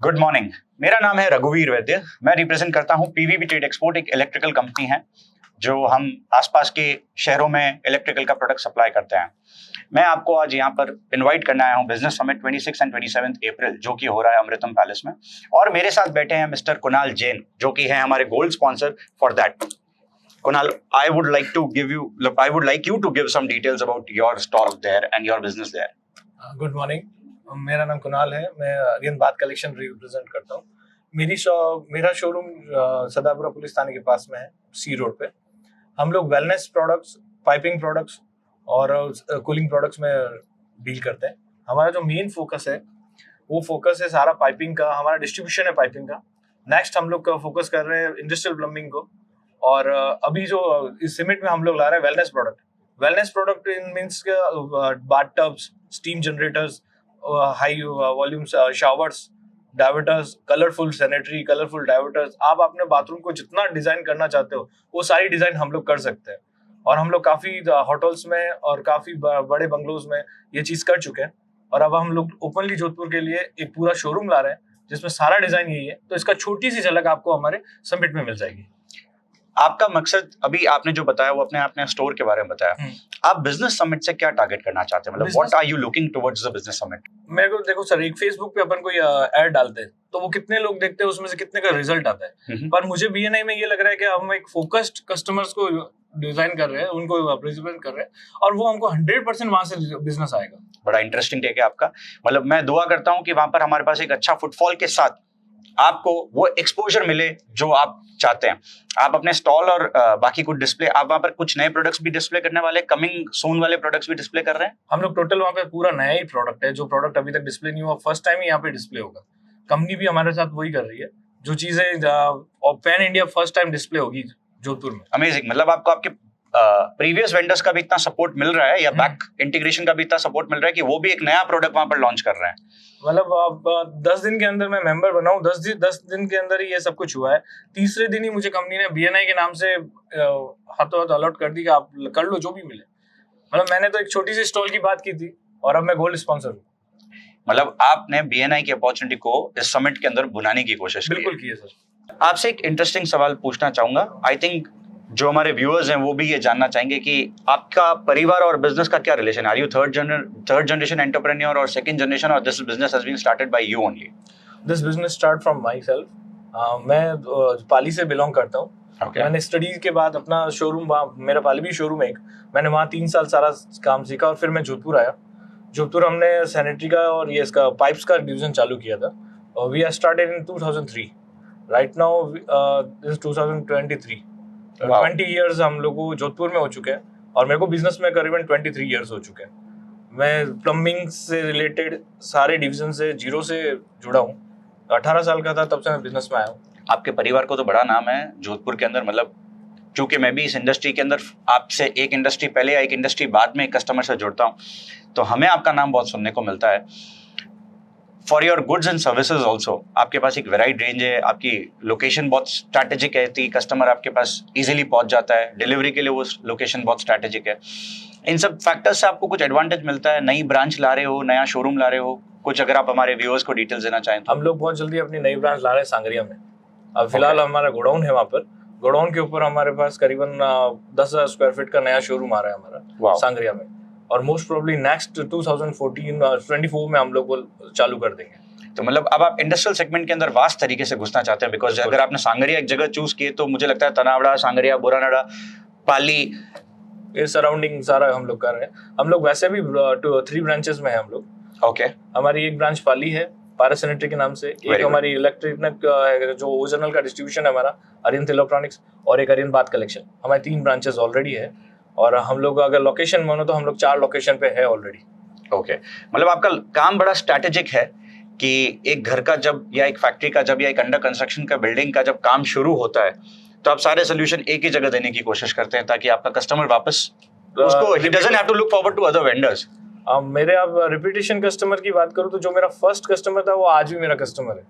Good morning. मेरा नाम है रघुवीर वैद्य। मैं रिप्रेजेंट करता हूं पीवीबी ट्रेड एक्सपोर्ट, एक इलेक्ट्रिकल कंपनी है जो हम आसपास के शहरों में इलेक्ट्रिकल का प्रोडक्ट सप्लाई करते हैं। मैं आपको आज यहाँ पर इनवाइट करने आया हूँ बिजनेस समिट 26 एंड 27 अप्रैल जो कि हो रहा है अमृतम पैलेस में, और मेरे साथ बैठे हैं मिस्टर कुणाल जैन जो कि है हमारे gold sponsor for that. Kunal, I would like you to give some details about your stall there and your business there. Good morning, मेरा नाम कुणाल है। मैं अरियन बात कलेक्शन रिप्रेजेंट करता हूँ। मेरा शोरूम सदापुरा पुलिस थाने के पास में है, सी रोड पे। हम लोग वेलनेस प्रोडक्ट्स, पाइपिंग प्रोडक्ट्स और कूलिंग प्रोडक्ट्स में डील करते हैं। हमारा जो मेन फोकस है वो फोकस है सारा पाइपिंग का, हमारा डिस्ट्रीब्यूशन है पाइपिंग का। नेक्स्ट हम लोग फोकस कर रहे हैं इंडस्ट्रियल प्लम्बिंग को, और अभी जो इस समिट में हम लोग ला रहे हैं wellness product in means bath tubs, steam generators, high volume showers, diverters, colourful sanitary, colourful diverters. आप अपने बाथरूम को जितना डिजाइन करना चाहते हो वो सारी डिजाइन हम लोग कर सकते हैं। और हम लोग काफी होटल्स में और काफी बड़े बंगलोज में ये चीज कर चुके हैं, और अब हम लोग ओपनली जोधपुर के लिए एक पूरा शोरूम ला रहे हैं जिसमें सारा डिजाइन यही है। तो इसका छोटी सी झलक आपको हमारे समिट में मिल जाएगी। आपका मकसद, अभी आपने जो बताया वो अपने स्टोर के बारे में बताया। आप बिजनेस समिट से क्या टारगेट करना चाहते हैं? मतलब what are you looking towards the business summit? मेरे को देखो सर, एक फेसबुक पे अपन कोई ऐड डालते हैं तो वो कितने लोग देखते हैं, उसमें से कितने का रिजल्ट आता है। पर मुझे बीएनआई में ये लग रहा है कि हम एक फोकस्ड कस्टमर्स को डिजाइन कर रहे हैं, उनको प्रेजेंट कर रहे हैं, और वो हमको 100% वहां से बिजनेस आएगा। बड़ा इंटरेस्टिंग टेक है आपका। मतलब मैं दुआ करता हूँ कि वहां पर हमारे पास एक अच्छा फुटफॉल के साथ आपको वो एक्सपोजर मिले जो आप चाहते हैं। आप अपने स्टॉल और बाकी कुछ डिस्प्ले, आप वहां पर कुछ नए प्रोडक्ट्स भी डिस्प्ले करने वाले, कमिंग सून वाले प्रोडक्ट्स भी डिस्प्ले कर रहे हैं? हम लोग टोटल वहां पे पूरा नया ही प्रोडक्ट है, जो प्रोडक्ट अभी तक डिस्प्ले नहीं हुआ, फर्स्ट टाइम ही यहाँ पे डिस्प्ले होगा। कंपनी भी हमारे साथ वही कर रही है, जो चीजें pan India first time display होगी जोधपुर में। अमेजिंग। मतलब आपको आपके प्रीवियस वेंडर्स का भी इतना सपोर्ट मिल रहा है, या बैक इंटीग्रेशन का भी इतना सपोर्ट मिल रहा है कि वो भी एक नया प्रोडक्ट वहां पर लॉन्च कर रहे हैं? मतलब अब 10 दिन के अंदर मैं मेंबर बना हूँ, 10 दिन के अंदर ही ये सब कुछ हुआ है। तीसरे दिन ही मुझे कंपनी ने बीएनआई के नाम से हाथों हाथ अलॉट कर दी कि आप कर लो जो भी मिले। मतलब मैंने तो एक छोटी सी स्टॉल की बात की थी और अब मैं गोल्ड स्पॉन्सर हूँ। मतलब आपने बीएनआई की अपॉर्चुनिटी को इस समिट के अंदर बुनाने की कोशिश की? बिल्कुल की है सर। आपसे एक इंटरेस्टिंग सवाल पूछना चाहूंगा। आई थिंक जो हमारे व्यूअर्स हैं वो भी ये जानना चाहेंगे कि आपका परिवार और बिजनेस का क्या रिलेशन है? Are you third generation entrepreneur और सेकंड जनरेशन, और this business has been started by you only? This business start from myself. मैं पाली से बिलोंग करता हूँ। मैंने स्टडीज के बाद अपना शोरूम, मेरा पाली भी शोरूम है एक, मैंने वहाँ 3 साल सारा काम सीखा और फिर मैं जोधपुर आया। जोधपुर हमने सैनिटरी का और ये इसका पाइप्स का डिवीजन चालू किया था। We are started in 2003। Right now this 2023। 20 years हम लोग को जोधपुर में हो चुके हैं, और मेरे को बिजनेस में करीबन 23 ईयर्स हो चुके हैं। मैं प्लम्बिंग से रिलेटेड सारे डिवीजन से जीरो से जुड़ा हूँ। 18 साल का था तब से मैं बिजनेस में आया हूँ। आपके परिवार को तो बड़ा नाम है जोधपुर के अंदर। मतलब चूंकि मैं भी इस इंडस्ट्री के अंदर आपसे एक इंडस्ट्री पहले या एक इंडस्ट्री बाद में एक कस्टमर से जुड़ता हूँ, तो हमें आपका नाम बहुत सुनने को मिलता है। For your goods and services also आपके पास एक वेराइड रेंज है, आपकी लोकेशन बहुत स्ट्रैटेजिक है, कस्टमर आपके पास इजीली पहुंच जाता है, डिलीवरी के लिए वो लोकेशन बहुत स्ट्रैटेजिक है। इन सब फैक्टर्स से आपको कुछ एडवांटेज मिलता है? नई ब्रांच ला रहे हो, नया शोरूम ला रहे हो, कुछ अगर आप हमारे व्यूअर्स को डिटेल्स देना चाहें तो? हम लोग बहुत जल्दी अपनी नई ब्रांच ला रहे हैं सांगरिया में। अब फिलहाल हमारा गोडाउन है वहाँ पर। गोडाउन के ऊपर हमारे पास करीबन 10,000 स्क्वायर फीट का नया शोरूम आ रहा है हमारा सांगरिया में, और मोस्ट प्रोबेबली नेक्स्ट 2024 में हम लोग वो चालू कर देंगे। तो मतलब अब आप इंडस्ट्रियल सेगमेंट के अंदर वास्ट तरीके से घुसना चाहते हैं, बिकॉज अगर आपने सांगरिया एक जगह चूज की तो मुझे लगता है तनावड़ा, सांगरिया, बोरानाड़ा, पाली, ये सराउंडिंग सारा हम लोग कर रहे हैं। हम लोग वैसे भी 3 ब्रांचेस में है हम लोग। ओके। हमारी एक ब्रांच पाली है पारा सैनिटरी के नाम से, एक हमारी इलेक्ट्रिक जो ओरिजिनल का डिस्ट्रीब्यूशन है हमारा अरियन इलेक्ट्रॉनिक्स, और एक अरियन बात कलेक्शन। हमारे 3 ब्रांचेस ऑलरेडी है, और हम लोग अगर लोकेशन मानो तो हम लोग 4 लोकेशन पे है ऑलरेडी। ओके। मतलब आपका काम बड़ा स्ट्रैटेजिक है कि एक घर का जब, या एक फैक्ट्री का जब, या एक अंडर कंस्ट्रक्शन का बिल्डिंग का जब काम शुरू होता है तो आप सारे सोल्यूशन एक ही जगह देने की कोशिश करते हैं ताकि आपका कस्टमर वापस उसको he doesn't have to look forward to other vendors। मेरे अब रिपीटेशन कस्टमर की बात करूं तो जो मेरा फर्स्ट कस्टमर था वो आज भी मेरा कस्टमर है।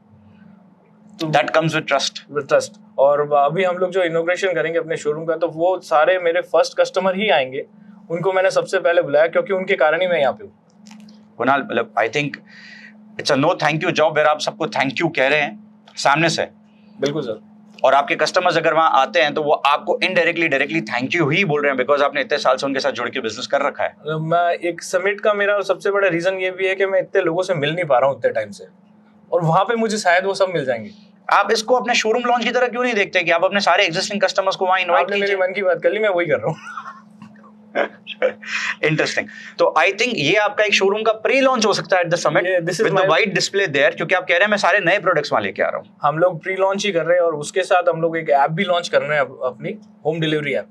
तो that comes with trust। और अभी हम लोग जो इनॉग्रेशन करेंगे अपने शोरूम का, तो वो सारे मेरे फर्स्ट कस्टमर ही आएंगे। उनको मैंने सबसे पहले बुलाया क्योंकि उनके कारण ही मैं यहाँ पे हूँ। कुणाल, मतलब I think it's a no thank you job where आप सबको थैंक यू कह रहे हैं सामने से, बिल्कुल सर। और आपके कस्टमर्स अगर वहां आते हैं तो वो आपको इनडायरेक्टली डायरेक्टली थैंक यू ही बोल रहे हैं, बिकॉज आपने इतने साल से उनके साथ जुड़ के बिजनेस कर रखा है। मैं एक समिट का मेरा सबसे बड़ा रीजन ये भी है कि मैं इतने लोगों से मिल नहीं पा रहा हूँ इतने टाइम से, और वहां पे मुझे शायद वो सब मिल जाएंगे। आप इसको अपने शोरूम लॉन्च की तरह क्यों नहीं देखते कि आप अपने सारे एग्जिस्टिंग कस्टमर्स को वहां इनवाइट आपने मेरे कीजिए? मन की बात कर ली, मैं वही कर रहा हूँ। इंटरेस्टिंग। तो आई थिंक ये आपका एक शोरूम का प्री लॉन्च हो सकता है at the summit with the wide display there, क्योंकि आप कह रहे हैं मैं सारे नए प्रोडक्ट्स वहां लेके आ रहा हूं। हम लोग प्री लॉन्च ही कर रहे हैं, और उसके साथ हम लोग एक ऐप भी लॉन्च कर रहे हैं, अपनी होम डिलीवरी ऐप।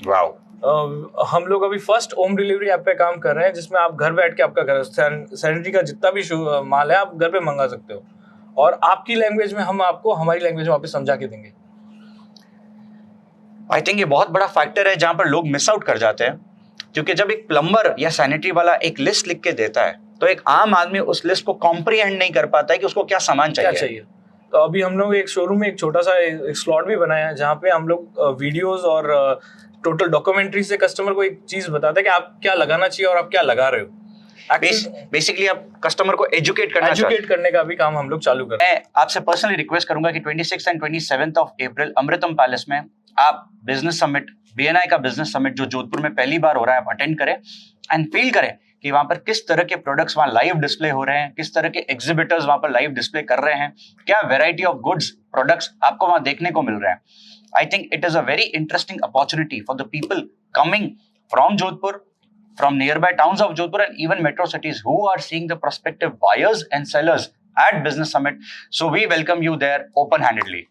वाओ। हम लोग अभी फर्स्ट होम डिलीवरी ऐप पे काम कर रहे हैं, जिसमें आप घर बैठ के आपका घर सैनिटरी का जितना भी माल है आप घर पे मंगा सकते हो, और आपकी लैंग्वेज में हम आपको हमारी लैंग्वेज में वापस समझा के देंगे। आई थिंक ये बहुत बड़ा फैक्टर है जहां पर लोग मिस आउट कर जाते हैं, क्योंकि जब एक प्लम्बर या सैनिटरी वाला एक लिस्ट लिख के देता है तो एक आम आदमी उस लिस्ट को कॉम्प्रिहेंड नहीं कर पाता है कि उसको क्या सामान चाहिए। तो अभी हम लोग एक शोरूम में एक छोटा सा एक स्लॉट भी बनाया है, जहाँ पे हम लोग वीडियोस और टोटल डॉक्यूमेंट्री से कस्टमर को एक चीज बताते हैं कि आप क्या लगाना चाहिए और आप क्या लगा रहे हो। बेसिकली आप कस्टमर को एजुकेट करने का भी काम हम लोग चालू कर रहे हैं। मैं आपसे पर्सनली रिक्वेस्ट करूंगा कि 26 एंड 27 ऑफ अप्रैल अमृतम पैलेस में आप बिजनेस समिट, BNI का बिजनेस समिट जो जोधपुर में पहली बार हो रहा है, आप अटेंड करें एंड फील करें कि वहां पर किस तरह के प्रोडक्ट्स वहां लाइव डिस्प्ले हो रहे हैं, किस तरह के एग्जिबिटर्स वहां पर लाइव डिस्प्ले कर रहे हैं, क्या वैरायटी ऑफ गुड्स प्रोडक्ट्स आपको वहां देखने को मिल रहे हैं। I think it is a very interesting opportunity for the people coming from Jodhpur, from nearby towns of Jodhpur and even metro cities who are seeing the prospective buyers and sellers at Business Summit. So we welcome you there open-handedly.